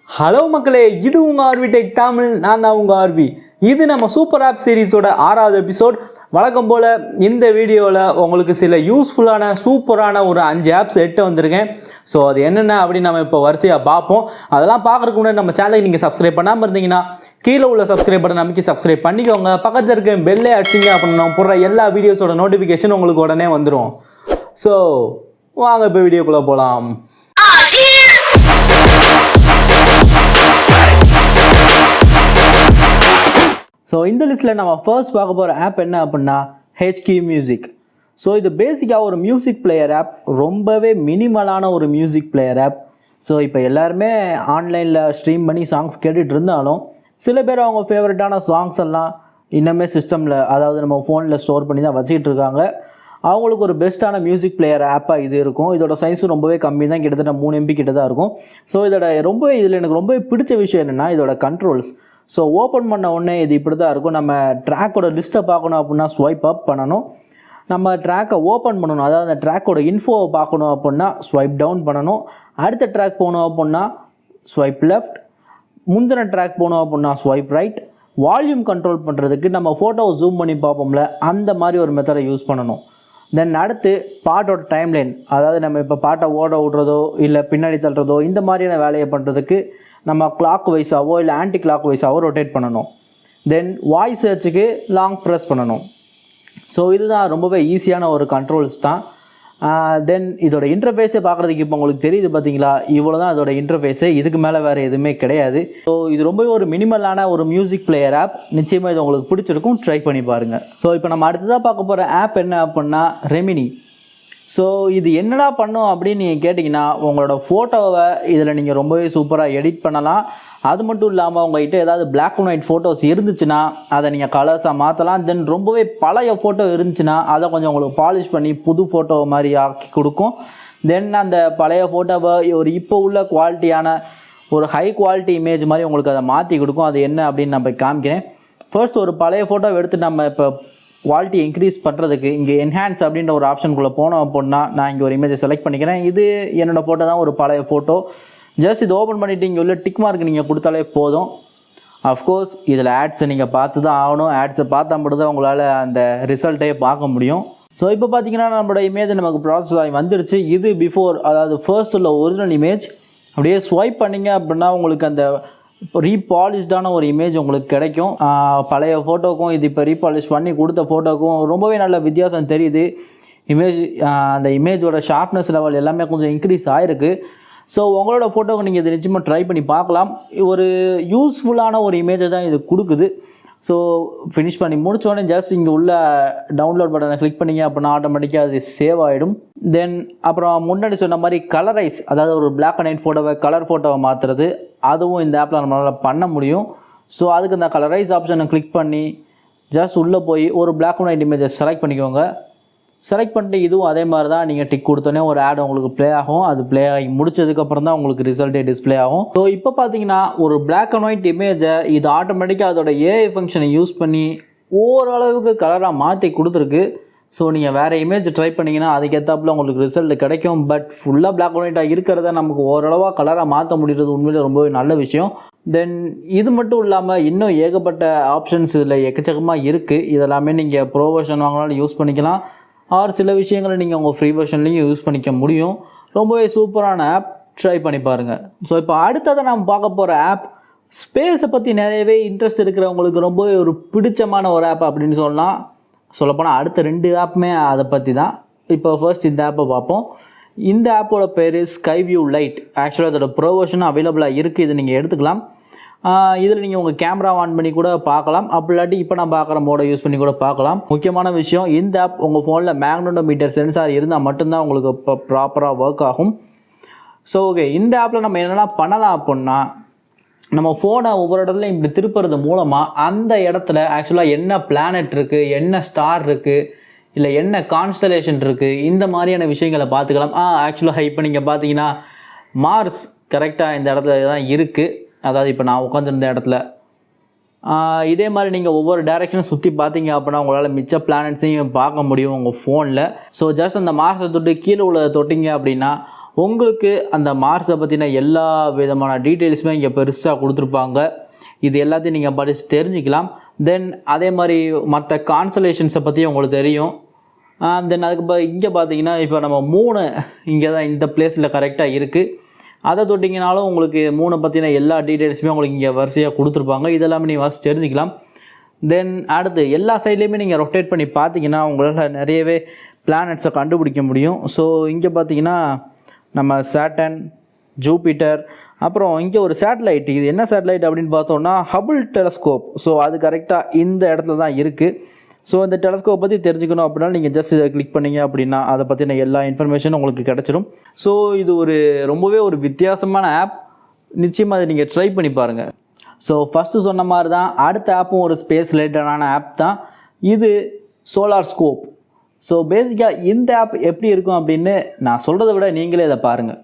Hello மக்களே, இது உங்கள் ஆர்வி டெக் தமிழ். நான் தான் உங்கள் ஆர்வி. இது நம்ம சூப்பர் ஆப் சீரீஸோட 6வது எபிசோட். வழக்கம் போல் இந்த வீடியோவில் உங்களுக்கு சில யூஸ்ஃபுல்லான சூப்பரான ஒரு 5 ஆப்ஸ் எட்டு வந்திருக்கேன். ஸோ அது என்னென்ன அப்படின்னு நம்ம இப்போ வரிசையாக பார்ப்போம். அதெல்லாம் பார்க்குறதுக்கு முன்னாடி நம்ம சேனலுக்கு நீங்கள் சப்ஸ்கிரைப் பண்ணாமல் இருந்தீங்கன்னா கீழே உள்ள சப்ஸ்கிரைப் பண்ண நம்பிக்கை சப்ஸ்கிரைப் பண்ணிக்கோங்க. பக்கத்தில் இருக்க பெல்லே அடிச்சிங்க அப்படின்னு நம்ம போடுற எல்லா வீடியோஸோட நோட்டிஃபிகேஷன் உங்களுக்கு உடனே வந்துடும். ஸோ வாங்க இப்போ வீடியோக்குள்ளே போகலாம். ஸோ இந்த லிஸ்ட்டில் நம்ம ஃபர்ஸ்ட் பார்க்க போகிற ஆப் என்ன அப்படின்னா HQ மியூசிக். ஸோ இது பேசிக்காக ஒரு மியூசிக் பிளேயர் ஆப், ரொம்பவே மினிமலான ஒரு மியூசிக் பிளேயர் ஆப். ஸோ இப்போ எல்லாருமே ஆன்லைனில் ஸ்ட்ரீம் பண்ணி சாங்ஸ் கேட்டுட்டு இருந்தாலும் சில பேர் அவங்க ஃபேவரட்டான சாங்ஸ் எல்லாம் இன்னுமே சிஸ்டமில், அதாவது நம்ம ஃபோனில் ஸ்டோர் பண்ணி தான் வச்சுக்கிட்டு இருக்காங்க. அவங்களுக்கு ஒரு பெஸ்ட்டான மியூசிக் பிளேயர் ஆப்பாக இது இருக்கும். இதோட சைஸும் ரொம்பவே கம்மி தான், கிட்டத்தட்ட 3 MB கிட்ட தான் இருக்கும். ஸோ இதில் எனக்கு ரொம்பவே பிடிச்ச விஷயம் என்னென்னா இதோட கண்ட்ரோல்ஸ். ஸோ ஓப்பன் பண்ண உடனே இது இப்படி தான் இருக்கும். நம்ம ட்ராக்கோட லிஸ்ட்டை பார்க்கணும் அப்படின்னா ஸ்வைப் அப் பண்ணணும். நம்ம ட்ராக்கை ஓப்பன் பண்ணணும், அதாவது அந்த ட்ராக்கோட இன்ஃபோவை பார்க்கணும் அப்படின்னா ஸ்வைப் டவுன் பண்ணணும். அடுத்த ட்ராக் போகணும் அப்படின்னா ஸ்வைப் லெஃப்ட். முந்தின ட்ராக் போகணும் அப்படின்னா ஸ்வைப் ரைட். வால்யூம் கண்ட்ரோல் பண்ணுறதுக்கு நம்ம ஃபோட்டோவை ஜூம் பண்ணி பார்ப்போம்ல, அந்த மாதிரி ஒரு மெத்தடை யூஸ் பண்ணணும். தென் அடுத்து பாட்டோட டைம்லைன், அதாவது நம்ம இப்போ பாட்டை ஓட விட்றதோ இல்லை பின்னாடி தள்ளுறதோ இந்த மாதிரியான வேலையை பண்ணுறதுக்கு நம்ம கிளாக் வைஸாவோ இல்லை ஆன்டி கிளாக் வைஸாவோ ரொட்டேட் பண்ணணும். தென் வாய்ஸ் சர்ச்சுக்கு லாங் ப்ரெஸ் பண்ணணும். ஸோ இதுதான் ரொம்பவே ஈஸியான ஒரு கண்ட்ரோல்ஸ் தான். தென் இதோட இன்டர்ஃபேஸை பார்க்குறதுக்கு இப்போ உங்களுக்கு தெரியுது பார்த்தீங்களா, இவ்வளோ தான் இதோட இன்டர்ஃபேஸு, இதுக்கு மேலே வேறு எதுவுமே கிடையாது. ஸோ இது ரொம்பவே ஒரு மினிமலான ஒரு மியூசிக் பிளேயர் ஆப். நிச்சயமாக இது உங்களுக்கு பிடிச்சிருக்கும், ட்ரை பண்ணி பாருங்கள். ஸோ இப்போ நம்ம அடுத்ததாக பார்க்க போகிற ஆப் என்ன அப்படின்னா ரெமினி. ஸோ இது என்னடா பண்ணும் அப்படின்னு நீங்கள் கேட்டிங்கன்னா, உங்களோட ஃபோட்டோவை இதில் நீங்கள் ரொம்பவே சூப்பராக எடிட் பண்ணலாம். அது மட்டும் இல்லாமல் உங்கள்கிட்ட ஏதாவது பிளாக் அண்ட் ஒயிட் ஃபோட்டோஸ் இருந்துச்சுன்னா அதை நீங்கள் கலர்ஸாக மாற்றலாம். தென் ரொம்பவே பழைய ஃபோட்டோ இருந்துச்சுன்னா அதை கொஞ்சம் உங்களுக்கு பாலிஷ் பண்ணி புது ஃபோட்டோ மாதிரி ஆக்கி கொடுக்கும். தென் அந்த பழைய ஃபோட்டோவை ஒரு இப்போ உள்ள குவாலிட்டியான ஒரு ஹை குவாலிட்டி இமேஜ் மாதிரி உங்களுக்கு அதை மாற்றி கொடுக்கும். அது என்ன அப்படின்னு நான் போய் காமிக்கிறேன். ஃபர்ஸ்ட் ஒரு பழைய ஃபோட்டோவை எடுத்து நம்ம இப்போ குவாலிட்டி இன்க்ரீஸ் பண்ணுறதுக்கு இங்கே என்ஹான்ஸ் அப்படின்ற ஒரு ஆப்ஷனுக்குள்ளே போனோம் அப்படின்னா நான் இங்கே ஒரு இமேஜை செலக்ட் பண்ணிக்கிறேன். இது என்னோடய ஃபோட்டோ தான், ஒரு பழைய ஃபோட்டோ. ஜஸ்ட் இது ஓப்பன் பண்ணிவிட்டு இங்கே உள்ள டிக் மார்க் நீங்கள் கொடுத்தாலே போதும். அஃப்கோர்ஸ் இதில் ஆட்ஸை நீங்கள் பார்த்து தான் ஆகணும். ஆட்ஸை பார்த்தா மட்டும் தான் உங்களால் அந்த ரிசல்ட்டே பார்க்க முடியும். ஸோ இப்போ பார்த்தீங்கன்னா நம்மளோட இமேஜ் நமக்கு ப்ராசஸ் ஆகி வந்துருச்சு. இது பிஃபோர், அதாவது ஃபர்ஸ்ட் உள்ள ஒரிஜினல் இமேஜ். அப்படியே ஸ்வைப் பண்ணிங்க அப்படின்னா உங்களுக்கு அந்த ரீபாலிஷ்டான ஒரு இமேஜ் உங்களுக்கு கிடைக்கும். பழைய ஃபோட்டோக்கும் இது இப்போ ரீபாலிஷ் பண்ணி கொடுத்த ஃபோட்டோக்கும் ரொம்பவே நல்ல வித்தியாசம் தெரியுது. இமேஜ் அந்த இமேஜோட ஷார்ப்னஸ் லெவல் எல்லாமே கொஞ்சம் இன்க்ரீஸ் ஆகிருக்கு. ஸோ உங்களோட ஃபோட்டோவுக்கு நீங்கள் இது நிச்சயமாக ட்ரை பண்ணி பார்க்கலாம். ஒரு யூஸ்ஃபுல்லான ஒரு இமேஜை தான் இது கொடுக்குது. ஸோ ஃபினிஷ் பண்ணி முடித்தோடனே ஜஸ்ட் இங்கே உள்ள டவுன்லோட் பட்டனை கிளிக் பண்ணிங்க அப்படின்னா ஆட்டோமேட்டிக்காக அது சேவ் ஆகிடும். தென் அப்புறம் முன்னாடி சொன்ன மாதிரி கலரைஸ், அதாவது ஒரு பிளாக் அண்ட் ஒயிட் ஃபோட்டோவை கலர் ஃபோட்டோவை மாற்றுறது, அதுவும் இந்த ஆப்பில் நம்மளால் பண்ண முடியும். ஸோ அதுக்கு இந்த கலரைஸ் ஆப்ஷனை கிளிக் பண்ணி ஜஸ்ட் உள்ளே போய் ஒரு பிளாக் அண்ட் ஒயிட் இமேஜை செலக்ட் பண்ணிக்கோங்க. செலக்ட் பண்ணிட்டு இதுவும் அதே மாதிரி தான், நீங்கள் டிக் கொடுத்தோன்னே ஒரு ஆட் உங்களுக்கு ப்ளே ஆகும். அது ப்ளே ஆகி முடிச்சதுக்கப்புறம் தான் உங்களுக்கு ரிசல்ட்டே டிஸ்பிளே ஆகும். ஸோ இப்போ பார்த்தீங்கன்னா ஒரு பிளாக் அண்ட் ஒயிட் இமேஜை இது ஆட்டோமேட்டிக்காக அதோட ஏஐ ஃபங்க்ஷனை யூஸ் பண்ணி ஓரளவுக்கு கலராக மாற்றி கொடுத்துருக்கு. ஸோ நீங்கள் வேறு இமேஜ் ட்ரை பண்ணிங்கன்னா அதுக்கேற்றாப்புல உங்களுக்கு ரிசல்ட் கிடைக்கும். பட் ஃபுல்லாக பிளாக் அண்ட் ஒயிட்டாக இருக்கிறத நமக்கு ஓரளவாக கலராக மாற்ற முடிகிறது உண்மையிலே ரொம்பவே நல்ல விஷயம். தென் இது மட்டும் இல்லாமல் இன்னும் ஏகப்பட்ட ஆப்ஷன்ஸ் இதில் எக்கச்சக்கமாக இருக்குது. இதெல்லாமே நீங்கள் ப்ரோ வெர்ஷன் வாங்கினாலும் யூஸ் பண்ணிக்கலாம். ஆர் சில விஷயங்களை நீங்கள் உங்கள் ஃப்ரீ வெர்ஷன்லையும் யூஸ் பண்ணிக்க முடியும். ரொம்பவே சூப்பரான ஆப், ட்ரை பண்ணி பாருங்கள். ஸோ இப்போ அடுத்ததை நம்ம பார்க்க போகிற ஆப் ஸ்பேஸை பற்றி நிறையவே இன்ட்ரெஸ்ட் இருக்கிறவங்களுக்கு ரொம்பவே ஒரு பிடிச்சமான ஒரு ஆப் அப்படின்னு சொல்லப்போனால் அடுத்த 2 ஆப்புமே அதை பற்றி தான். இப்போ ஃபர்ஸ்ட் இந்த ஆப்பை பார்ப்போம். இந்த ஆப்போட பேர் ஸ்கைவியூ லைட். ஆக்சுவலாக அதோட ப்ரோ வெர்ஷனும் அவைலபிளாக இருக்குது, இது நீங்கள் எடுத்துக்கலாம். இதில் நீங்கள் உங்கள் கேமரா ஆன் பண்ணி கூட பார்க்கலாம். அப்படி இல்லாட்டி இப்போ நான் பார்க்குற மோடை யூஸ் பண்ணி கூட பார்க்கலாம். முக்கியமான விஷயம், இந்த ஆப் உங்கள் ஃபோனில் மேக்னோமீட்டர் சென்சார் இருந்தால் மட்டும்தான் உங்களுக்கு இப்போ ப்ராப்பராக ஒர்க் ஆகும். ஸோ ஓகே, இந்த ஆப்பில் நம்ம என்னெல்லாம் பண்ணலாம் அப்படின்னா, நம்ம ஃபோனை ஒவ்வொரு இடத்துலையும் இப்படி திருப்புறது மூலமாக அந்த இடத்துல ஆக்சுவலாக என்ன பிளானட் இருக்குது, என்ன ஸ்டார் இருக்குது, இல்லை என்ன கான்ஸ்டலேஷன் இருக்குது, இந்த மாதிரியான விஷயங்களை பார்த்துக்கலாம். ஆக்சுவலாக இப்போ நீங்கள் பார்த்தீங்கன்னா மார்ஸ் கரெக்டாக இந்த இடத்துல தான் இருக்குது. அதாவது இப்போ நான் உட்காந்துருந்த இடத்துல இதே மாதிரி நீங்கள் ஒவ்வொரு டைரெக்ஷனும் சுற்றி பார்த்தீங்க அப்படின்னா உங்களால் மிச்ச பிளானட்ஸையும் பார்க்க முடியும் உங்கள் ஃபோனில். ஸோ ஜஸ்ட் அந்த மார்ஸை தொட்டு கீழே உள்ளதை தொட்டிங்க அப்படின்னா உங்களுக்கு அந்த மார்ஸை பற்றின எல்லா விதமான டீட்டெயில்ஸுமே இங்கே பெருசாக கொடுத்துருப்பாங்க. இது எல்லாத்தையும் நீங்கள் படித்து தெரிஞ்சுக்கலாம். தென் அதே மாதிரி மற்ற கான்சலேஷன்ஸை பற்றி உங்களுக்கு தெரியும். தென் அதுக்கு இங்கே பார்த்தீங்கன்னா இப்போ நம்ம 3 இங்கே தான் இந்த பிளேஸில் கரெக்டாக இருக்குது. அதை தொட்டிங்கனாலும் உங்களுக்கு 3 பற்றின எல்லா டீட்டெயில்ஸுமே உங்களுக்கு இங்கே வரிசையாக கொடுத்துருப்பாங்க. இதெல்லாமே நீங்கள் வாசி தெரிஞ்சுக்கலாம். தென் அடுத்து எல்லா சைட்லேயுமே நீங்கள் ரொட்டேட் பண்ணி பார்த்தீங்கன்னா உங்களால் நிறையவே பிளானட்ஸை கண்டுபிடிக்க முடியும். ஸோ இங்கே பார்த்தீங்கன்னா நம்ம சாட்டர்ன், ஜூபிட்டர், அப்புறம் இங்கே ஒரு சேட்டலைட். இது என்ன சேட்டலைட் அப்படின்னு பார்த்தோம்னா ஹபிள் டெலஸ்கோப். ஸோ அது கரெக்டாக இந்த இடத்துல தான் இருக்குது. ஸோ இந்த டெலஸ்கோப் பற்றி தெரிஞ்சுக்கணும் அப்படின்னா நீங்கள் ஜஸ்ட் இதை கிளிக் பண்ணிங்க அப்படின்னா அதை பற்றின எல்லா இன்ஃபர்மேஷனும் உங்களுக்கு கிடச்சிரும். ஸோ இது ரொம்பவே ஒரு வித்தியாசமான ஆப். நிச்சயமாக அதை நீங்கள் ட்ரை பண்ணி பாருங்கள். ஸோ ஃபஸ்ட்டு சொன்ன மாதிரி தான் அடுத்த ஆப்பும் ஒரு ஸ்பேஸ் ரிலேட்டடான ஆப் தான். இது சோலார் ஸ்கோப். ஸோ பேசிக்காக இந்த ஆப் எப்படி இருக்கும் அப்படின்னு நான் சொல்கிறத விட நீங்களே இதை பாருங்கள்.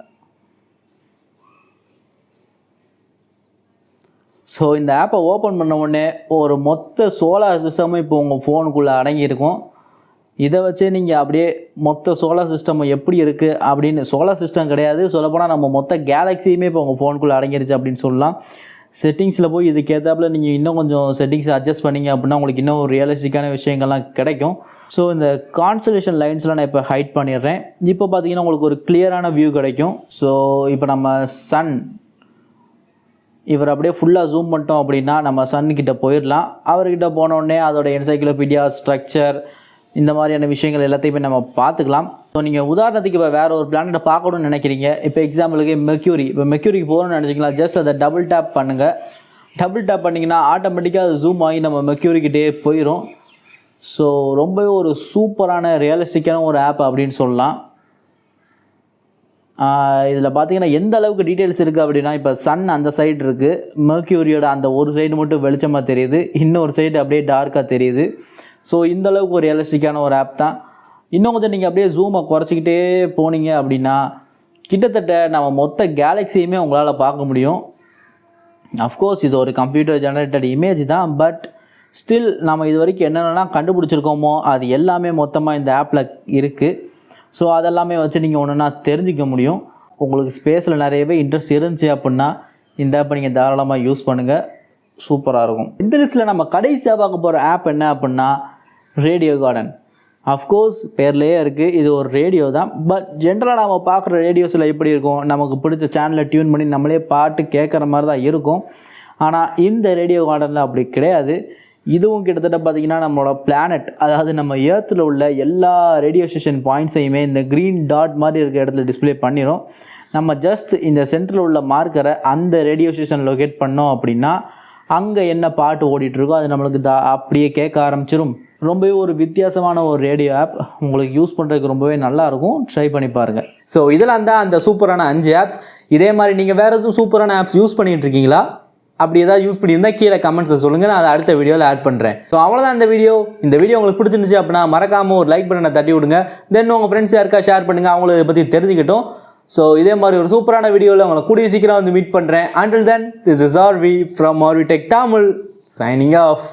ஸோ இந்த ஆப்பை ஓப்பன் பண்ண உடனே ஒரு மொத்த சோலார் சிஸ்டமும் இப்போ உங்கள் ஃபோனுக்குள்ளே அடங்கியிருக்கும். இதை வச்சு நீங்கள் அப்படியே மொத்த சோலார் சிஸ்டம் எப்படி இருக்குது அப்படின்னு, சோலார் சிஸ்டம் கிடையாது சொல்லப்போனால் நம்ம மொத்த கேலக்ஸியுமே இப்போ உங்கள் ஃபோனுக்குள்ளே அடங்கிருச்சு அப்படின்னு சொல்லலாம். செட்டிங்ஸில் போய் இதுக்கேற்றாப்புல நீங்கள் இன்னும் கொஞ்சம் செட்டிங்ஸை அட்ஜஸ்ட் பண்ணிங்க அப்படின்னா உங்களுக்கு இன்னும் ஒரு ரியலிஸ்டிக்கான விஷயங்கள்லாம் கிடைக்கும். ஸோ இந்த கான்ஸ்டலேஷன் லைன்ஸ்லாம் நான் இப்போ ஹைட் பண்ணிடுறேன். இப்போ பார்த்தீங்கன்னா உங்களுக்கு ஒரு கிளியரான வியூ கிடைக்கும். ஸோ இப்போ நம்ம சன் இவர் அப்படியே ஃபுல்லாக ஜூம் பண்ணிட்டோம் அப்படின்னா நம்ம சன்கிட்ட போயிடலாம். அவர்கிட்ட போனோடனே அதோட என்சைக்ளோபீடியா, ஸ்ட்ரக்சர், இந்த மாதிரியான விஷயங்கள் எல்லாத்தையுமே நம்ம பார்த்துக்கலாம். ஸோ நீங்கள் உதாரணத்துக்கு இப்போ வேறு ஒரு பிளானட்டை பார்க்கணும்னு நினைக்கிறீங்க. இப்போ எக்ஸாம்பிளுக்கு மெர்க்யூரி. இப்போ மெர்க்யூரிக்கு போகணும்னு நினச்சிக்கலாம். ஜஸ்ட் அதை டபுள் டேப் பண்ணுங்கள். டபுள் டேப் பண்ணிங்கன்னா ஆட்டோமேட்டிக்காக அது ஜூம் ஆகி நம்ம மெர்க்யூரிக்கிட்டே போயிடும். ஸோ ரொம்பவே ஒரு சூப்பரான ரியலிஸ்டிக்கான ஒரு ஆப் அப்படின்னு சொல்லலாம். இதில் பார்த்தீங்கன்னா எந்த அளவுக்கு டீட்டெயில்ஸ் இருக்குது அப்படின்னா இப்போ சன் அந்த சைடு இருக்குது, மெர்க்யூரியோட அந்த ஒரு சைடு மட்டும் வெளிச்சமாக தெரியுது, இன்னொரு சைடு அப்படியே டார்க்காக தெரியுது. ஸோ இந்த அளவுக்கு ஒரு ரியலிஸ்டிக்கான ஒரு ஆப் தான். இன்னும் கொஞ்சம் நீங்கள் அப்படியே ஜூமை குறைச்சிக்கிட்டே போனீங்க அப்படின்னா கிட்டத்தட்ட நம்ம மொத்த கேலக்ஸியுமே உங்களால் பார்க்க முடியும். அஃப்கோர்ஸ் இது ஒரு கம்ப்யூட்டர் ஜெனரேட்டட் இமேஜ் தான். பட் ஸ்டில் நம்ம இது வரைக்கும் என்னென்னலாம் கண்டுபிடிச்சிருக்கோமோ அது எல்லாமே மொத்தமாக இந்த ஆப்பில் இருக்குது. ஸோ அதெல்லாமே வச்சு நீங்கள் ஒன்றுனா தெரிஞ்சிக்க முடியும். உங்களுக்கு ஸ்பேஸில் நிறையவே இன்ட்ரெஸ்ட் இருந்துச்சு அப்படின்னா இந்த ஆப்பை நீங்கள் தாராளமாக யூஸ் பண்ணுங்கள். சூப்பராக இருக்கும். இந்த லிஸ்ட்டில் நம்ம கடைசியாக பார்க்க போகிற ஆப் என்ன அப்படின்னா ரேடியோ கார்டன். அஃப்கோர்ஸ் பேர்லேயே இருக்குது, இது ஒரு ரேடியோ தான். பட் ஜென்ரலாக நம்ம பார்க்குற ரேடியோஸில் எப்படி இருக்கும், நமக்கு பிடிச்ச சேனலை டியூன் பண்ணி நம்மளே பாட்டு கேட்குற மாதிரி தான் இருக்கும். ஆனால் இந்த ரேடியோ கார்டனில் அப்படி கிடையாது. இதுவும் கிட்டத்தட்ட பார்த்திங்கன்னா நம்மளோட பிளானட், அதாவது நம்ம ஏர்த்தில் உள்ள எல்லா ரேடியோ ஸ்டேஷன் பாயிண்ட்ஸையுமே இந்த க்ரீன் டாட் மாதிரி இருக்க இடத்துல டிஸ்பிளே பண்ணிடும். நம்ம ஜஸ்ட் இந்த சென்டரில் உள்ள மார்க்கரை அந்த ரேடியோ ஸ்டேஷன் லொக்கேட் பண்ணோம் அப்படின்னா அங்கே என்ன பாட்டு ஓடிட்டுருக்கோ அது நம்மளுக்கு அப்படியே கேட்க ஆரம்பிச்சிடும். ரொம்பவே ஒரு வித்தியாசமான ஒரு ரேடியோ ஆப். உங்களுக்கு யூஸ் பண்ணுறதுக்கு ரொம்பவே நல்லாயிருக்கும். ட்ரை பண்ணி பாருங்கள். ஸோ இதெல்லாம் தான் அந்த சூப்பரான 5 ஆப்ஸ். இதே மாதிரி நீங்கள் வேறு எதுவும் சூப்பரான ஆப்ஸ் யூஸ் பண்ணிகிட்டு இருக்கீங்களா? அப்படி ஏதாவது யூஸ் பண்ணியிருந்தால் கீழே கமெண்ட்ஸை சொல்லுங்கள், நான் அதை அடுத்த வீடியோவில் ஆட் பண்ணுறேன். ஸோ அவ்வளோதான் இந்த வீடியோ உங்களுக்கு பிடிச்சிருந்துச்சு அப்படின்னா மறக்காமல் ஒரு லைக் பட்டனை தட்டி விடுங்க. தென் உங்கள் ஃப்ரெண்ட்ஸ் யாருக்கா ஷேர் பண்ணுங்கள், அவங்கள இதை பற்றி தெரிஞ்சுக்கிட்டோம். ஸோ இதே மாதிரி ஒரு சூப்பரான வீடியோவில் உங்களை கூடிய சீக்கிரம் வந்து மீட் பண்ணுறேன். Until then, this is RV from RV Tech Tamil signing off.